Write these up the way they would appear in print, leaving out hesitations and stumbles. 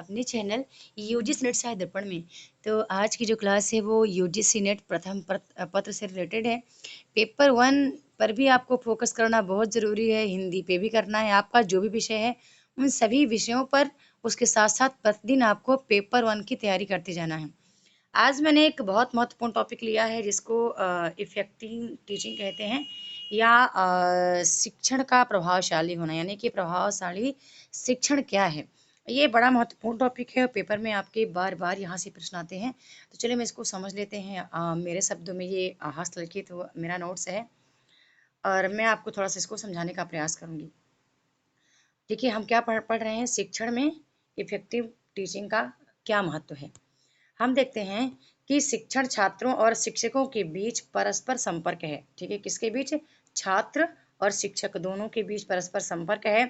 अपने channel UGC net सहायक दर्पण में। तो आज की जो क्लास है वो यूजीसी नेट प्रथम पत्र से रिलेटेड है। पेपर 1 पर भी आपको फोकस करना बहुत ज़रूरी है, हिंदी पे भी करना है। आपका जो भी विषय है उन सभी विषयों पर उसके साथ साथ प्रतिदिन आपको पेपर 1 की तैयारी करते जाना है। आज मैंने एक बहुत महत्वपूर्ण टॉपिक लिया है जिसको इफ़ेक्टिव टीचिंग कहते हैं या शिक्षण का प्रभावशाली होना, यानी कि प्रभावशाली शिक्षण क्या है। ये बड़ा महत्वपूर्ण टॉपिक है और पेपर में आपके बार बार यहाँ से प्रश्न आते हैं। तो चलिए मैं इसको समझ लेते हैं। मेरे शब्दों में ये हस्तलिखित मेरा नोट्स है और मैं आपको थोड़ा सा इसको समझाने का प्रयास करूँगी। देखिए हम क्या पढ़ रहे हैं, शिक्षण में इफ़ेक्टिव टीचिंग का क्या महत्व है। हम देखते हैं कि शिक्षण छात्रों और शिक्षकों के बीच परस्पर संपर्क है। ठीक है, किसके बीच? छात्र और शिक्षक दोनों के बीच परस्पर संपर्क है।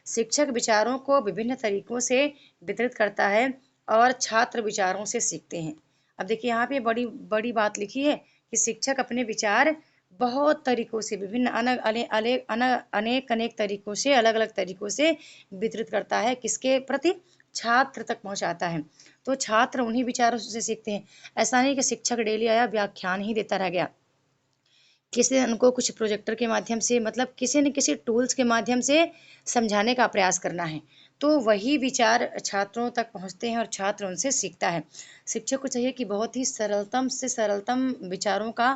शिक्षक विचारों को विभिन्न तरीकों से वितरित करता है और छात्र विचारों से सीखते हैं। अब देखिए यहाँ पे बड़ी बड़ी बात लिखी है कि शिक्षक अपने विचार बहुत तरीकों से विभिन्न अनेक अनेक तरीकों से अलग अलग तरीकों से वितरित करता है। किसके प्रति? छात्र तक पहुंचाता है। तो छात्र उन्हीं विचारों से सीखते हैं। ऐसा नहीं कि शिक्षक डेली आया व्याख्यान ही देता रह गया। किसी ने उनको कुछ प्रोजेक्टर के माध्यम से, मतलब किसी न किसी टूल्स के माध्यम से समझाने का प्रयास करना है, तो वही विचार छात्रों तक पहुंचते हैं और छात्र उनसे सीखता है। शिक्षक को चाहिए कि बहुत ही सरलतम से सरलतम विचारों का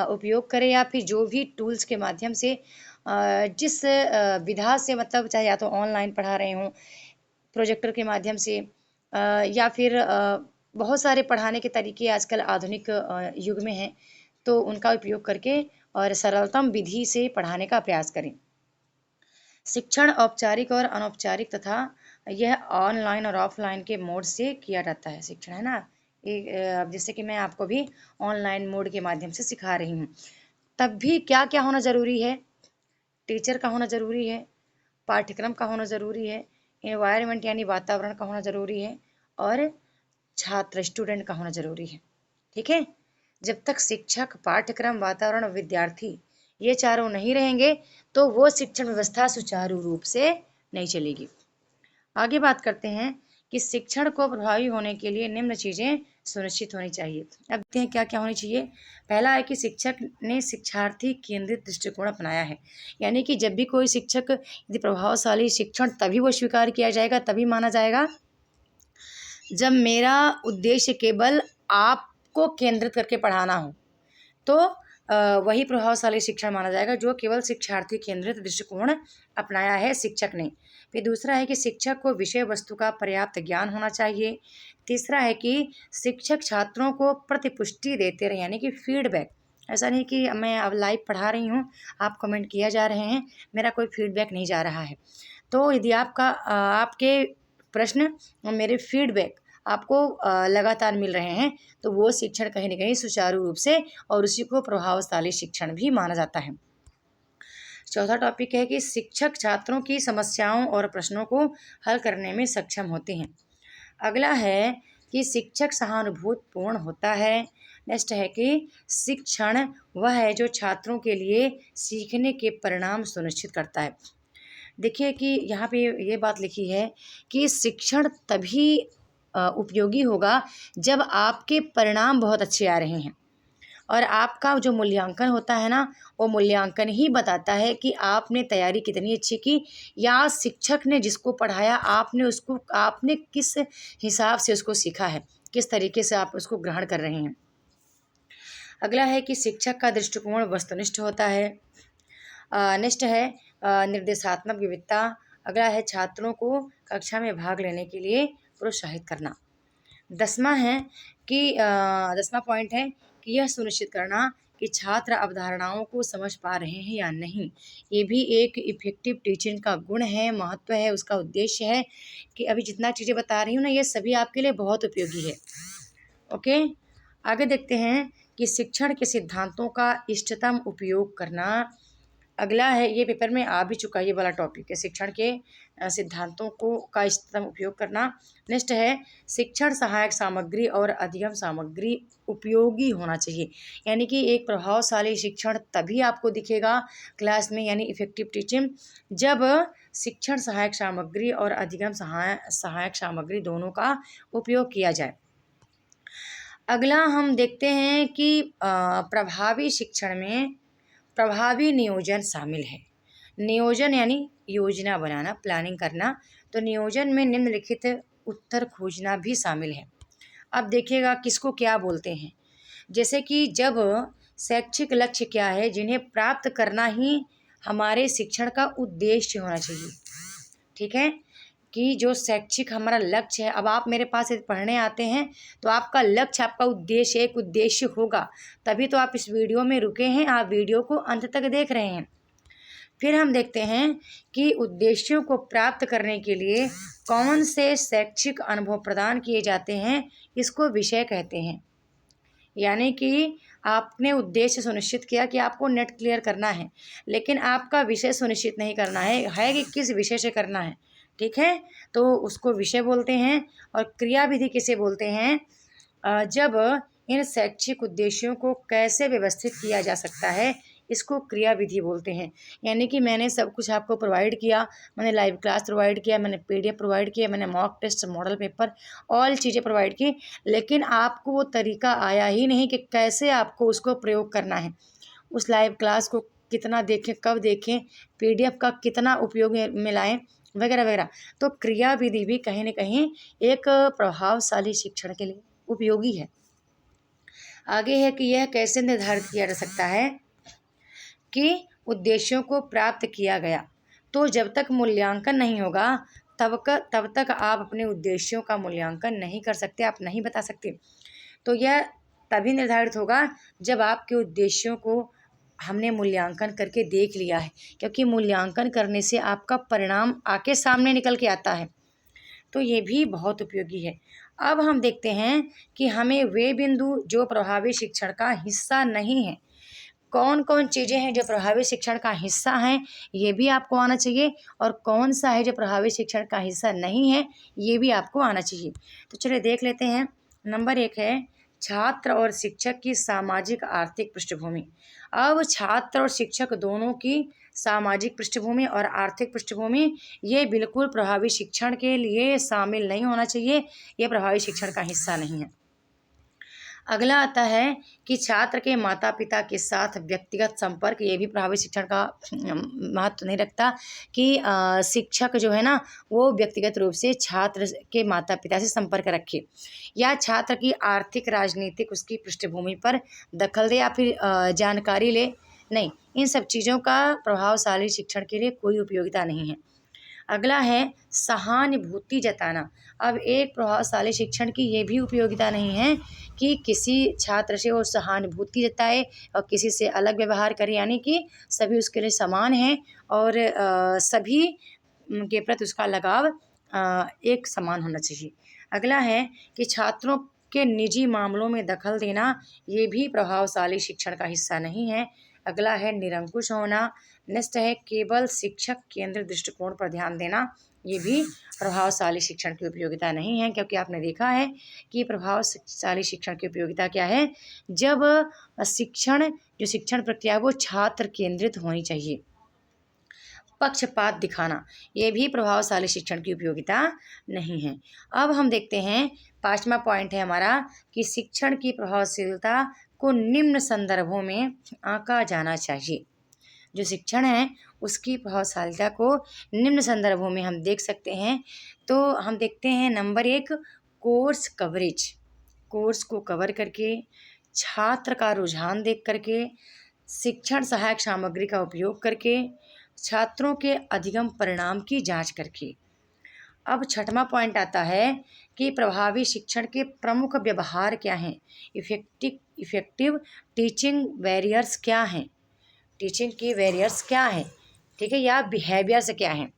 उपयोग करे या फिर जो भी टूल्स के माध्यम से जिस विधा से, मतलब चाहे या तो ऑनलाइन पढ़ा रहे हों प्रोजेक्टर के माध्यम से या फिर बहुत सारे पढ़ाने के तरीके आजकल आधुनिक युग में हैं, तो उनका उपयोग करके और सरलतम विधि से पढ़ाने का प्रयास करें। शिक्षण औपचारिक और अनौपचारिक तथा यह ऑनलाइन और ऑफलाइन के मोड से किया जाता है। शिक्षण है ना, अब जैसे कि मैं आपको भी ऑनलाइन मोड के माध्यम से सिखा रही हूँ, तब भी क्या क्या होना ज़रूरी है? टीचर का होना ज़रूरी है, पाठ्यक्रम का होना ज़रूरी है, एनवायरनमेंट यानी वातावरण का होना ज़रूरी है और छात्र स्टूडेंट का होना ज़रूरी है। ठीक है, जब तक शिक्षक, पाठ्यक्रम, वातावरण और विद्यार्थी ये चारों नहीं रहेंगे तो वो शिक्षण व्यवस्था सुचारू रूप से नहीं चलेगी। आगे बात करते हैं कि शिक्षण को प्रभावी होने के लिए निम्न चीज़ें सुनिश्चित होनी चाहिए। अब देखते हैं क्या क्या होनी चाहिए। पहला है कि शिक्षक ने शिक्षार्थी केंद्रित दृष्टिकोण अपनाया है, यानी कि जब भी कोई शिक्षक यदि प्रभावशाली शिक्षण तभी वो स्वीकार किया जाएगा, तभी माना जाएगा जब मेरा उद्देश्य केवल आपको केंद्रित करके पढ़ाना हो, तो वही प्रभावशाली शिक्षण माना जाएगा जो केवल शिक्षार्थी केंद्रित दृष्टिकोण अपनाया है शिक्षक ने। फिर दूसरा है कि शिक्षक को विषय वस्तु का पर्याप्त ज्ञान होना चाहिए। तीसरा है कि शिक्षक छात्रों को प्रतिपुष्टि देते रहे, यानी कि फीडबैक। ऐसा नहीं कि मैं अब लाइव पढ़ा रही हूँ, आप कमेंट किया जा रहे हैं, मेरा कोई फीडबैक नहीं जा रहा है। तो यदि आपके प्रश्न और मेरे फीडबैक आपको लगातार मिल रहे हैं, तो वो शिक्षण कहीं न कहीं सुचारू रूप से और उसी को प्रभावशाली शिक्षण भी माना जाता है। चौथा टॉपिक है कि शिक्षक छात्रों की समस्याओं और प्रश्नों को हल करने में सक्षम होते हैं। अगला है कि शिक्षक सहानुभूतिपूर्ण होता है। नेक्स्ट है कि शिक्षण वह है जो छात्रों के लिए सीखने के परिणाम सुनिश्चित करता है। देखिए कि यहाँ पे ये बात लिखी है कि शिक्षण तभी उपयोगी होगा जब आपके परिणाम बहुत अच्छे आ रहे हैं, और आपका जो मूल्यांकन होता है ना, वो मूल्यांकन ही बताता है कि आपने तैयारी कितनी अच्छी की या शिक्षक ने जिसको पढ़ाया आपने किस हिसाब से उसको सीखा है, किस तरीके से आप उसको ग्रहण कर रहे हैं। अगला है कि शिक्षक का दृष्टिकोण वस्तुनिष्ठ होता है। नेक्स्ट है निर्देशात्मक विविधता। अगला है छात्रों को कक्षा में भाग लेने के लिए प्रोत्साहित करना। 10वां है कि 10वां पॉइंट है कि यह सुनिश्चित करना कि छात्र अवधारणाओं को समझ पा रहे हैं या नहीं। ये भी एक इफ़ेक्टिव टीचिंग का गुण है, महत्व है, उसका उद्देश्य है कि अभी जितना चीज़ें बता रही हूँ ना, ये सभी आपके लिए बहुत उपयोगी है। ओके, आगे देखते हैं कि शिक्षण के सिद्धांतों का इष्टतम उपयोग करना। अगला है, ये पेपर में आ भी चुका है, ये वाला टॉपिक है शिक्षण के सिद्धांतों का इष्टतम उपयोग करना। नेक्स्ट है शिक्षण सहायक सामग्री और अधिगम सामग्री उपयोगी होना चाहिए, यानी कि एक प्रभावशाली शिक्षण तभी आपको दिखेगा क्लास में, यानी इफ़ेक्टिव टीचिंग, जब शिक्षण सहायक सामग्री और अधिगम सहायक सामग्री दोनों का उपयोग किया जाए। अगला हम देखते हैं कि प्रभावी शिक्षण में प्रभावी नियोजन शामिल है। नियोजन यानी योजना बनाना, प्लानिंग करना। तो नियोजन में निम्नलिखित उत्तर खोजना भी शामिल है। अब देखिएगा किसको क्या बोलते हैं। जैसे कि जब शैक्षिक लक्ष्य क्या है, जिन्हें प्राप्त करना ही हमारे शिक्षण का उद्देश्य होना चाहिए। ठीक है, कि जो शैक्षिक हमारा लक्ष्य है, अब आप मेरे पास पढ़ने आते हैं तो आपका लक्ष्य, आपका उद्देश्य, एक उद्देश्य होगा, तभी तो आप इस वीडियो में रुके हैं, आप वीडियो को अंत तक देख रहे हैं। फिर हम देखते हैं कि उद्देश्यों को प्राप्त करने के लिए कौन से शैक्षिक अनुभव प्रदान किए जाते हैं, इसको विषय कहते हैं। यानी कि आपने उद्देश्य सुनिश्चित किया कि आपको नेट क्लियर करना है, लेकिन आपका विषय सुनिश्चित नहीं करना है कि किस विषय से करना है। ठीक है, तो उसको विषय बोलते हैं। और क्रियाविधि किसे बोलते हैं? जब इन शैक्षिक उद्देश्यों को कैसे व्यवस्थित किया जा सकता है, इसको क्रियाविधि बोलते हैं। यानी कि मैंने सब कुछ आपको प्रोवाइड किया, मैंने लाइव क्लास प्रोवाइड किया, मैंने PDF प्रोवाइड किया, मैंने mock test, model paper, all चीज़ें प्रोवाइड की, लेकिन आपको वो तरीका आया ही नहीं कि कैसे आपको उसको प्रयोग करना है। उस लाइव क्लास को कितना देखें, कब देखें, PDF का कितना उपयोग में लाएं, वगैरह वगैरह। तो क्रियाविधि भी कहीं ना कहीं एक प्रभावशाली शिक्षण के लिए उपयोगी है। आगे है कि यह कैसे निर्धारित किया जा सकता है कि उद्देश्यों को प्राप्त किया गया। तो जब तक मूल्यांकन नहीं होगा तब तक आप अपने उद्देश्यों का मूल्यांकन नहीं कर सकते, आप नहीं बता सकते। तो यह तभी निर्धारित होगा जब आपके उद्देश्यों को हमने मूल्यांकन करके देख लिया है, क्योंकि मूल्यांकन करने से आपका परिणाम आके सामने निकल के आता है। तो ये भी बहुत उपयोगी है। अब हम देखते हैं कि हमें वे बिंदु जो प्रभावी शिक्षण का हिस्सा नहीं है, कौन कौन चीज़ें हैं जो प्रभावी शिक्षण का हिस्सा हैं, ये भी आपको आना चाहिए, और कौन सा है जो प्रभावी शिक्षण का हिस्सा नहीं है, ये भी आपको आना चाहिए। तो चलिए देख लेते हैं। नंबर 1 है छात्र और शिक्षक की सामाजिक आर्थिक पृष्ठभूमि। अब छात्र और शिक्षक दोनों की सामाजिक पृष्ठभूमि और आर्थिक पृष्ठभूमि, ये बिल्कुल प्रभावी शिक्षण के लिए शामिल नहीं होना चाहिए, ये प्रभावी शिक्षण का हिस्सा नहीं है। अगला आता है कि छात्र के माता पिता के साथ व्यक्तिगत संपर्क, ये भी प्रभावी शिक्षण का महत्व नहीं रखता कि शिक्षक जो है ना वो व्यक्तिगत रूप से छात्र के माता पिता से संपर्क रखे, या छात्र की आर्थिक राजनीतिक उसकी पृष्ठभूमि पर दखल दे, या फिर जानकारी ले। नहीं, इन सब चीज़ों का प्रभावशाली शिक्षण के लिए कोई उपयोगिता नहीं है। अगला है सहानुभूति जताना। अब एक प्रभावशाली शिक्षण की ये भी उपयोगिता नहीं है कि किसी छात्र से वो सहानुभूति जताए और किसी से अलग व्यवहार करे, यानी कि सभी उसके लिए समान हैं और सभी के प्रति उसका लगाव एक समान होना चाहिए। अगला है कि छात्रों के निजी मामलों में दखल देना, ये भी प्रभावशाली शिक्षण का हिस्सा नहीं है। अगला है निरंकुश होना। नेक्स्ट है केवल शिक्षक केंद्रित दृष्टिकोण पर ध्यान देना, ये भी प्रभावशाली शिक्षण की उपयोगिता नहीं है, क्योंकि आपने देखा है कि प्रभावशाली शिक्षण की उपयोगिता क्या है, जब जो शिक्षण प्रक्रिया है वो छात्र केंद्रित होनी चाहिए। पक्षपात दिखाना, ये भी प्रभावशाली शिक्षण की उपयोगिता नहीं है। अब हम देखते हैं 5वां पॉइंट है हमारा कि शिक्षण की प्रभावशीलता को निम्न संदर्भों में आंका जाना चाहिए। जो शिक्षण है उसकी प्रभावशीलता को निम्न संदर्भों में हम देख सकते हैं। तो हम देखते हैं नंबर 1 कोर्स कवरेज, कोर्स को कवर करके, छात्र का रुझान देख करके, शिक्षण सहायक सामग्री का उपयोग करके, छात्रों के अधिगम परिणाम की जांच करके। अब 6वां पॉइंट आता है कि प्रभावी शिक्षण के प्रमुख व्यवहार क्या हैं, इफेक्टिव टीचिंग बैरियर्स क्या हैं, टीचिंग की बैरियर्स क्या हैं, ठीक है, या बिहेवियर्स क्या हैं।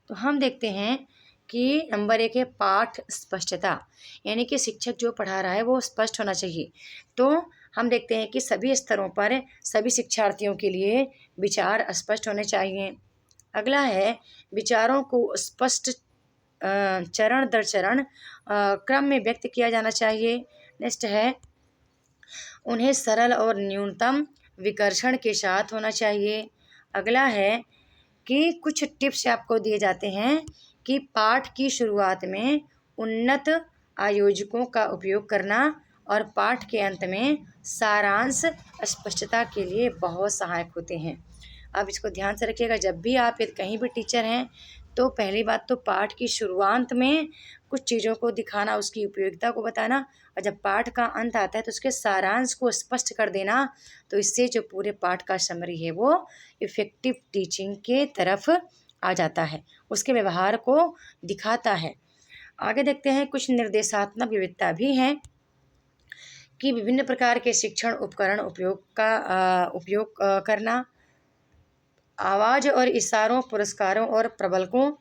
तो हम देखते हैं कि नंबर 1 है पाठ स्पष्टता, यानी कि शिक्षक जो पढ़ा रहा है वो स्पष्ट होना चाहिए। तो हम देखते हैं कि सभी स्तरों पर सभी शिक्षार्थियों के लिए विचार स्पष्ट होने चाहिए। अगला है विचारों को स्पष्ट चरण दर चरण क्रम में व्यक्त किया जाना चाहिए। नेक्स्ट है उन्हें सरल और न्यूनतम विकर्षण के साथ होना चाहिए। अगला है कि कुछ टिप्स आपको दिए जाते हैं कि पाठ की शुरुआत में उन्नत आयोजकों का उपयोग करना और पाठ के अंत में सारांश स्पष्टता के लिए बहुत सहायक होते हैं। अब इसको ध्यान से रखिएगा, जब भी आप कहीं भी टीचर हैं तो पहली बात तो पाठ की शुरुआत में कुछ चीज़ों को दिखाना, उसकी उपयोगिता को बताना, और जब पाठ का अंत आता है तो उसके सारांश को स्पष्ट कर देना। तो इससे जो पूरे पाठ का समरी है वो इफ़ेक्टिव टीचिंग के तरफ आ जाता है, उसके व्यवहार को दिखाता है। आगे देखते हैं, कुछ निर्देशात्मक विविधता भी हैं कि विभिन्न प्रकार के शिक्षण उपकरण उपयोग करना, आवाज़ और इशारों, पुरस्कारों और प्रबलकों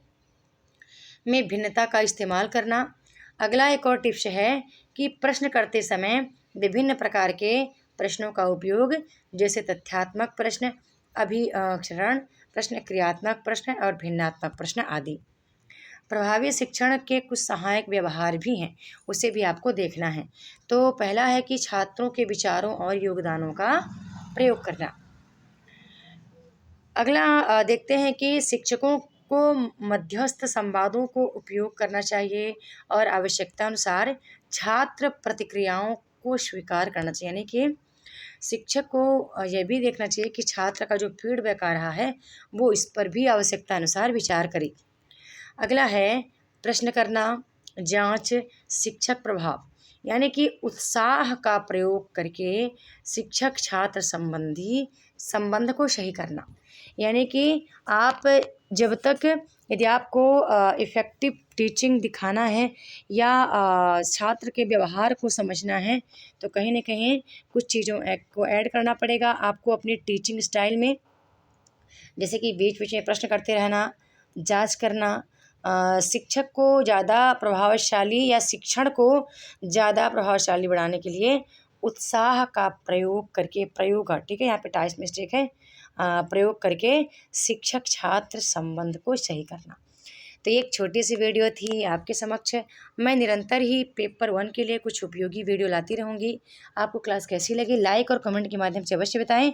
में भिन्नता का इस्तेमाल करना। अगला एक और टिप्स है कि प्रश्न करते समय विभिन्न प्रकार के प्रश्नों का उपयोग, जैसे तथ्यात्मक प्रश्न, अभिक्षरण प्रश्न, क्रियात्मक प्रश्न और भिन्नात्मक प्रश्न आदि। प्रभावी शिक्षण के कुछ सहायक व्यवहार भी हैं, उसे भी आपको देखना है। तो पहला है कि छात्रों के विचारों और योगदानों का प्रयोग करना। अगला देखते हैं कि शिक्षकों को मध्यस्थ संवादों को उपयोग करना चाहिए और आवश्यकता अनुसार छात्र प्रतिक्रियाओं को स्वीकार करना चाहिए। यानी कि शिक्षक को यह भी देखना चाहिए कि छात्र का जो फीडबैक आ रहा है वो इस पर भी आवश्यकता अनुसार विचार करे। अगला है प्रश्न करना, जांच, शिक्षक प्रभाव, यानी कि उत्साह का प्रयोग करके शिक्षक छात्र संबंध को सही करना। यानी कि आप जब तक, यदि आपको इफ़ेक्टिव टीचिंग दिखाना है या छात्र के व्यवहार को समझना है तो कहीं ना कहीं कुछ चीज़ों को ऐड करना पड़ेगा आपको अपनी टीचिंग स्टाइल में। जैसे कि बीच बीच में प्रश्न करते रहना, जांच करना, शिक्षक को ज़्यादा प्रभावशाली या शिक्षण को ज़्यादा प्रभावशाली बनाने के लिए उत्साह का प्रयोग करके, ठीक है, यहाँ पे टाइप मिस्टेक है, प्रयोग करके शिक्षक छात्र संबंध को सही करना। तो एक छोटी सी वीडियो थी आपके समक्ष। मैं निरंतर ही पेपर 1 के लिए कुछ उपयोगी वीडियो लाती रहूँगी। आपको क्लास कैसी लगी लाइक और कमेंट के माध्यम से अवश्य बताएं।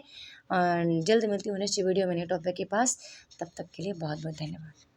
जल्द मिलती हूँ नेक्स्ट वीडियो में नए टॉपिक के पास। तब तक के लिए बहुत बहुत धन्यवाद।